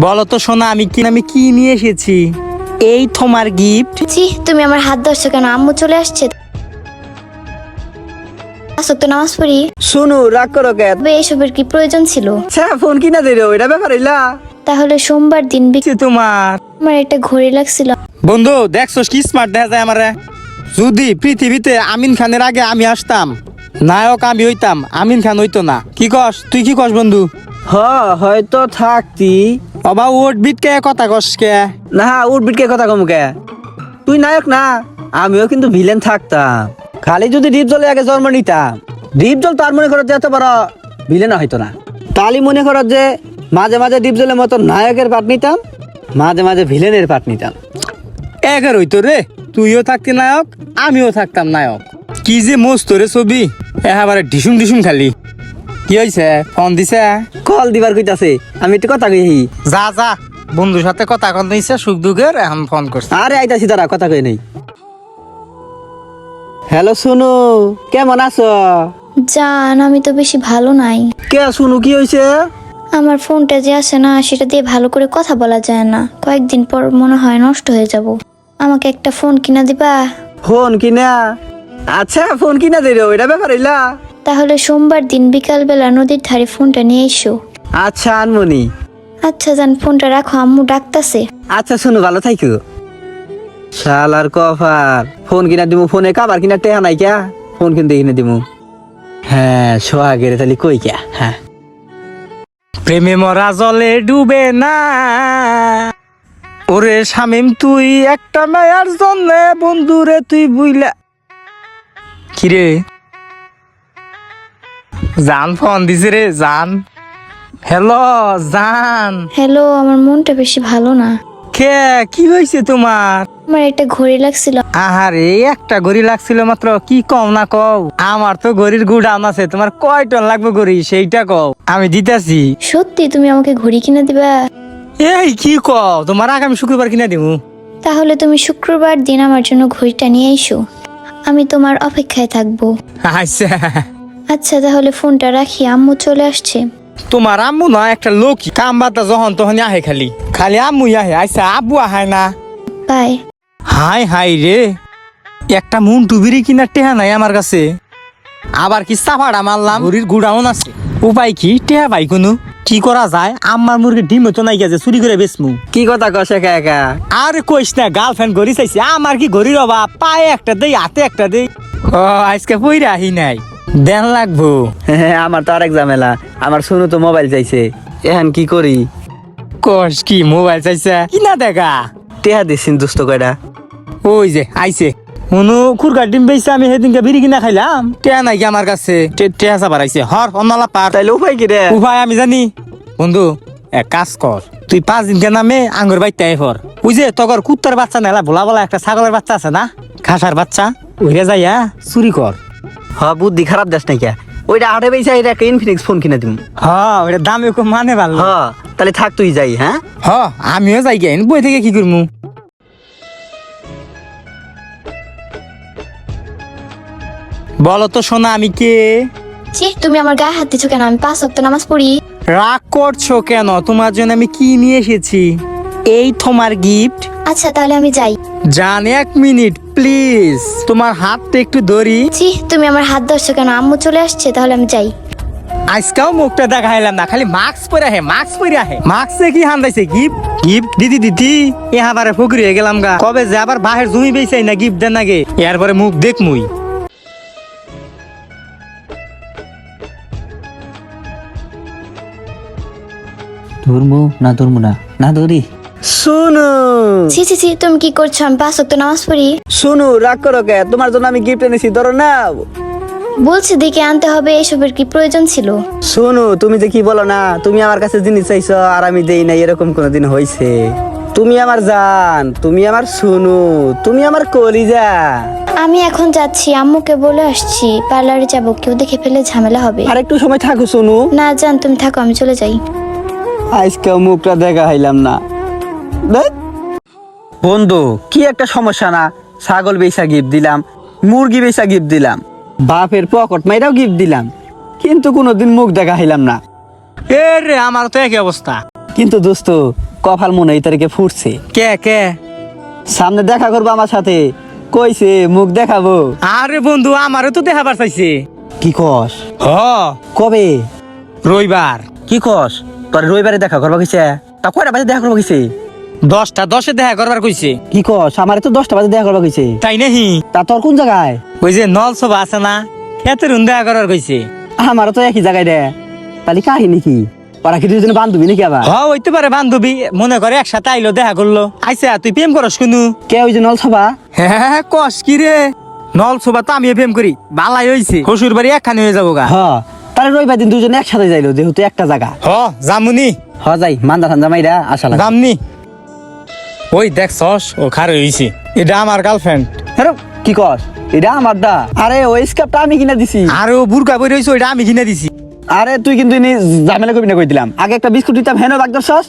বলো তো সোনা, আমি কি নিয়ে এসেছি? এই তোমার গিফট। জি, তুমি আমার হাত ধরছো কেন? আম্মু চলে আসছে। আসক তো নামাজ পড়ি। শুনু রাগ করো কে? তবে এসবের কি প্রয়োজন ছিল? ফোন কিনা দিল ওইটা ব্যাপার হইলা। তাহলে সোমবার দিন তোমার আমার একটা ঘড়ি লাগছিল। বন্ধু দেখছস কি স্মার্ট দেখা যায় আমারে। যদি পৃথিবীতে আমিন খানের আগে আমি আসতাম, নায়ক আমি হইতাম, আমিন খান হইতো না। কি কস তুই? কি কস বন্ধু? হয়তো থাকতি। বাবা ওট বিট কে কথা কস কে? না উঠবিটকে কথা কম কে? তুই নায়ক না, আমিও কিন্তু ভিলেন থাকতাম। খালি যদি ডিপ জলে আগে জন্ম নিতাম, ডিপ জল তার মনে করো যে এত বড় ভিলেন হইতো না। তালি মনে করো যে মাঝে মাঝে ডিপ জলের মতো নায়কের পাট নিতাম, মাঝে মাঝে ভিলেনের পাট নিতাম। একের হইতো রে, তুইও থাকতি নায়ক, আমিও থাকতাম নায়ক। কি যে মস্ত রে ছবি, এবারে ঢিসুম ঢিসুম খালি। কি হয়েছে? ফোন দিছে? কল দিবার কইতাছে, আমি একটু কথা কই। যা যা, বন্ধুর সাথে কথা কন দিছে সুখ দুঃখের, এখন ফোন করছে। আরে আইতাছি তারা, কথা কই নেই। হ্যালো শুনু, কেমন আছো? জান, আমি তো বেশি ভালো নাই। কে শুনু, কি হয়েছে? আমার ফোনটা যে আসে না, সেটা দিয়ে ভালো করে কথা বলা যায় না। কয়েকদিন পর মনে হয় নষ্ট হয়ে যাব। আমাকে একটা ফোন কিনা দিবা? ফোন কিনা? আচ্ছা ফোন কিনা দিল ওইটা ব্যাপার হইলা। তাহলে সোমবার দিন বিকাল বেলা নদীর ধারে ফোনটা নিয়ে এসো। আচ্ছা আনমনি। আচ্ছা জান, ফোনটা রাখো, আম্মু ডাকতাছে। আচ্ছা শুনু, ভালো থাইকো। শালার কফার, ফোন কিনা দিমু, ফোনে কাবার কিনা টেহা নাই ক্যা? ফোন কিনতে কিনে দিমু। হ্যাঁ সোহাগের তাহলে কই ক্যা? হ্যাঁ প্রেমে মরা জলে ডুবে না। ওরে শামিম, তুই একটা মায়ার জন্য বন্ধুরে তুই বুইলা। কিরে জান ফোন দিছে রে? জান, হ্যালো জান। হ্যালো, আমার মনটা বেশি ভালো না। কে? কি হয়েছে তোমার? আমার একটা ঘড়ি লাগছিল। আহারে, একটা ঘড়ি লাগছিল মাত্র, কি কম না কও? আমার তো ঘড়ির গুড়াম আছে, তোমার কয় টন লাগবে ঘড়ি সেইটা কও, আমি দিতেছি। সত্যি তুমি আমাকে ঘড়ি কিনে দিবা? এই কি কও? তোমার আগামী শুক্রবার কিনা দিমু। তাহলে তুমি শুক্রবার দিন আমার জন্য ঘড়িটা নিয়ে এসো, আমি তোমার অপেক্ষায় থাকবো। আচ্ছা, আচ্ছা তাহলে ফোনটা রাখি, আম্মু চলে আসছে। তোমার আম্মু না একটা লোক, কাম বাতা যখন তখন আহে, খালি খালি আম্মু আহে। আচ্ছা আব্বু আহায় না? বাই। হাই হাই রে, একটা মুন টুবিরি কিনা টেহা নাই আমার কাছে, আবার কি সাফাড়া মারলাম, ঘড়ির গুড়াউন আছে। উপায় কি? টেহা ভাই কোনো কি করা যায়? আম্মার মুরগির ডিম তো নাই গেছে, চুরি করে বেচমু। কি কথা কস একা একা? আরে কইস না, গার্লফ্রেন্ড ঘড়ি চাইছে। আমার কি ঘড়ির অভাব? পায়ে একটা দেই, হাতে একটা দেই। ও আজকে পইরা আহি নাই, দেন লাগবো। হ্যাঁ আমার তো আরেক ঝামেলা, আমার শুনু তো মোবাইল চাইছে, এখন কি করি? কস কি মোবাইল চাইছে? কিনা দেখা টেহা দিচ্ছিন দুষ্ট কয়টা। ওই যে আইছে মনু খুরগার ডিম বেচছে, আমি সেদিনকে বিড়ি কিনা খাইলাম, টেয়া নাই কি আমার কাছে? টেয়া চাবার আইছে। হর অন্নালা পার। তাইলে উপায় কি রে? উপায় আমি জানি। বন্ধু এক কাজ কর, তুই 5 দিনকে নামে আঙ্গুর বাইতে আই ফর। ওই যে তগর কুত্তার বাচ্চা নেলা ভোলা বলা একটা ছাগলের বাচ্চা আছে না, খাসার বাচ্চা, ওইরে যাইয়া চুরি কর। বুদ্ধি খারাপ দেশ নাই ক্যা? ওইটা আটে বেশি একটা ইনফিনিক্স ফোন কিনে দিম। ওইটা দামে খুব মানে ভালো। তাহলে থাক তুই যাই। হ্যাঁ আমিও যাই গে, বই থেকে কি করমু? বলো তো সোনা, আমি কে? জি, তুমি আমার গায়ে হাত দিছো কেন? আমি 5 ওয়াক্ত নামাজ পড়ি। রাগ করছো কেন? তোমার জন্য আমি কি নিয়ে এসেছি? এই তোমার গিফট। আচ্ছা তাহলে আমি যাই। জান 1 মিনিট প্লিজ, তোমার হাতটা একটু ধরি। জি, তুমি আমার হাত ধরছো কেন? আম্মু চলে আসছে, তাহলে আমি যাই। আজকাও মুখটা দেখাইলাম না, খালি মাস্ক পরে আহে, মাস্ক পরে আহে। মাস্কে কি হান্দাইছে? গিফট গিফট দিদি দিদি, এ আবার ফকরি হয়ে গেলাম গা। কবে যে আবার বাহির জমি বেচাই না গিফট দেন আগে, এরপরে মুখ দেখ মুই। ধর্মু না ধর্মু না, না ধরি। শুনু ছি ছি ছি, তুমি কি করছো? আমি 5 ওয়াক্ত নামাজ পড়ি। শুনু, রাগ করো কে? তোমার জন্য আমি গিফট এনেছি, ধরো না। বলছি দেখে আনতে হবে, এসবের কি প্রয়োজন ছিল? শুনু, তুমি যে কি বলো না, তুমি আমার কাছে জিনিস চাইছো আর আমি দেই না, এরকম কোনোদিন হয়েছে? তুমি আমার জান, তুমি আমার শুনু, তুমি আমার কলিজা। আমি এখন যাচ্ছি, আম্মুকে বলে আসছি পার্লারে যাবো, কেউ দেখে ফেলে ঝামেলা হবে। আর একটু সময় থাকো শুনু। না জান, তুমি থাকো, আমি চলে যাই। আজকে মুখটা দেখা হইলাম না। ধ্যাৎ। বন্ধু কি একটা সমস্যা না, ছাগল বেচা গিফট দিলাম, মুরগি বেচা গিফট দিলাম, বাপের পকেট মাইরাও গিফট দিলাম, কিন্তু কোনোদিন মুখ দেখা হইলাম না। এ রে, আমার তো একই অবস্থা। কিন্তু দোস্ত কপাল মনে এই তারিখে ফুটছে। কে কে? সামনে দেখা করবো আমার সাথে, কইছে মুখ দেখাবো। আরে বন্ধু আমারও তো দেখাবার চাইছে। কি কস? হ, কবে? রবিবার কি কস? তোর রবিবারে দেখা করবো কইছে? তা কয়টা বাজে দেখা করবো কইছে? 10টা 10 দেখা করবার কইছে। কি কস? আমার তো 10টা বাজে দেখা করবো কইছে। তাই নাহি? তা তোর কোন জায়গায়? ওই যে নলসভা আছে না, খেতের দেখা করবার কইছে। আমারও তো একই জায়গায় রে। তাহলে কাহিনী কি? ওরা কি দুজনে বান্ধবী নাকি আবার? হ, হইতে পারে বান্ধবী, মনে করে একসাথে আইলো দেখা করলো। আইসা তুই প্রেম করস কোনু? কে ওই যে নলসভা? হ্যাঁ কস কি রে? নলসভা তো আমিও প্রেম করি, বালাই হইছে, শ্বশুর বাড়ি একখানে হয়ে যাবো গা। হ, তাহলে রবিবার দিন দুজনে একসাথে যাইলো যেহেতু একটা জায়গা। হ জামুনি, হ যাই, মান্দা ঠান্ডা মাইরা আসা লাগে। জামনি। ওই দেখছস ও খারে হইছে, এটা আমার গার্লফ্রেন্ড। হ্যাঁ কি কস? এটা আমার দা। আরে ওই স্কার্টটা আমি কিনা দিছি। আর ও বুরকা পরে হইছে, ওইটা আমি কিনে দিছি। আরে তুই কিন্তু ইনি ঝামেলা করবি না কই দিলাম। আগে একটা বিস্কুট দিতাম হেনো বাগদর সস,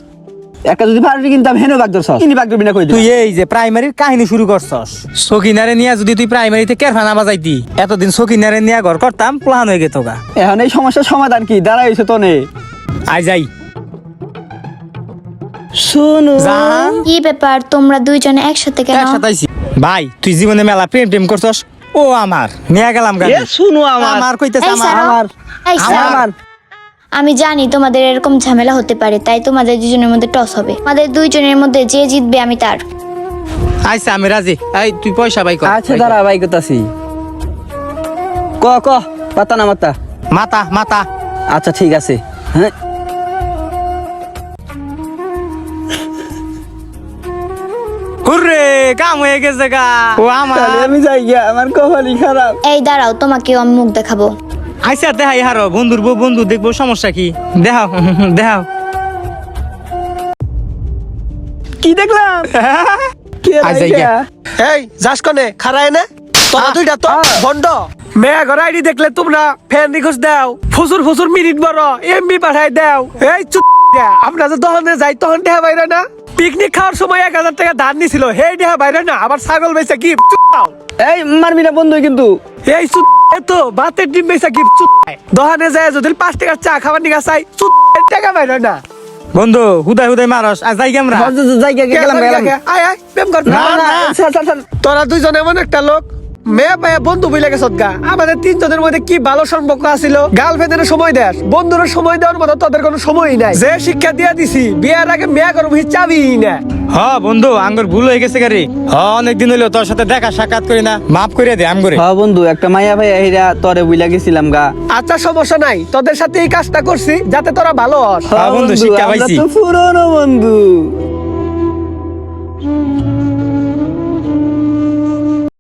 একটা যদি পাউরুটি কিনতাম হেনো বাগদর সস, ইনি বাগদর বিনা কই তুই দিলাম। এই যে প্রাইমারির কাহিনী শুরু করছস, সকিনারে নিয়ে যদি তুই প্রাইমারিতে কেরফানা বাজাইতি, এতদিন সকিনারে নিয়ে ঘর করতাম, প্লান হয়ে গেত গা। এখন এই সমস্যার সমাধান কি দাঁড়াইছে তো নে? আই যাই। শুনু জান, কি ব্যাপার, তোমরা দুইজনে একসাথে কেন? একসাথে আইছি। ভাই তুই জীবনে মেলা প্রেম প্রেম করছস, ও আমার নিয়ে গেলাম গা। এ শুনু আমার আমার কইতেছে এই আমার। সারা, আমার এই সারা। আমার আমি জানি তোমাদের এরকম ঝামেলা হতে পারে, তাই তোমাদের দুজনের মধ্যে টস হবে। আমাদের দুইজনের মধ্যে যে জিতবে আমি তার। আইসা আমি রাজি। এই তুই পয়সা বাই কর। আচ্ছা দাঁড়া ভাই করতাছি। ক ক পাতা না মাতা। মাতা মাতা। আচ্ছা ঠিক আছে। হ্যাঁ হুররে, কাম হয়ে গেছে গা। ও আমার। তাহলে আমি যাই গিয়া, আমার কপালই খারাপ। এই দাঁড়াও, তোমাকেও আমি মুখ দেখাবো। আইসা দেখাই হারো, বন্ধুর বউ বন্ধু দেখবো, সমস্যা কি? দেখাও দেখাও। কি দেখলাম? কে আই যাই রাইগা? গিয়া। এই যাস কনে খারায় না তোরা দুইটা তো বন্ধ মেয়া ঘর আইডি দেখলে তোমরা ফ্যান রিকোয়েস্ট দাও, ফুসুর ফুসুর মিনিট বড় এমবি পাঠাই দাও। এই চুপ, আমরা যে দহনে যাই তখন টেহা বাইরে না, পিকনিক খাওয়ার সময় 1000 টাকা ধার নিছিল, হে টেহা বাইরে না, আবার ছাগল বেচা গিফট চুপ দাও। এই মারবি না বন্ধু কিন্তু। এই চুপ তো ভাতের ডিম বেচা গিফট চুপ। দহনে যায় যদি 5 টাকার চা খাবার নিকা চাই চুপ, টাকা বাইরে না। বন্ধু হুদাই হুদাই মারস, আর যাই আমরা। যাই গিয়া, গেলাম গেলাম। আয় আয় প্রেম কর। না না ছাড় ছাড় ছাড়। তোরা দুইজন এমন একটা লোক, মেয়ে পায়ে বন্ধু বইলে গেছত গা। আমাদের তিনজনের মধ্যে কি ভালো সম্পর্ক আছিল, গার্লফ্রেন্ডের সময় দেস, বন্ধুর সময় দেওয়ার মতো তোদের কোনো সময়ই নাই। যে শিক্ষা দিয়া দিছি, বিয়ার আগে মেয়া করব চাবি না। হ বন্ধু, আঙ্গুর ভুল হয়ে গেছে গাড়ি। হ অনেকদিন হইলো তোর সাথে দেখা সাক্ষাৎ করি না, মাফ করে দে আম করে। হ্যাঁ বন্ধু, একটা মাইয়া ভাই আহিরা তরে বুইলা গেছিলাম গা। আচ্ছা সমস্যা নাই, তোদের সাথে এই কাজটা করছি যাতে তোরা ভালো হস। হ্যাঁ বন্ধু, শিক্ষা আমরা পাইছি। তো পুরনো বন্ধু।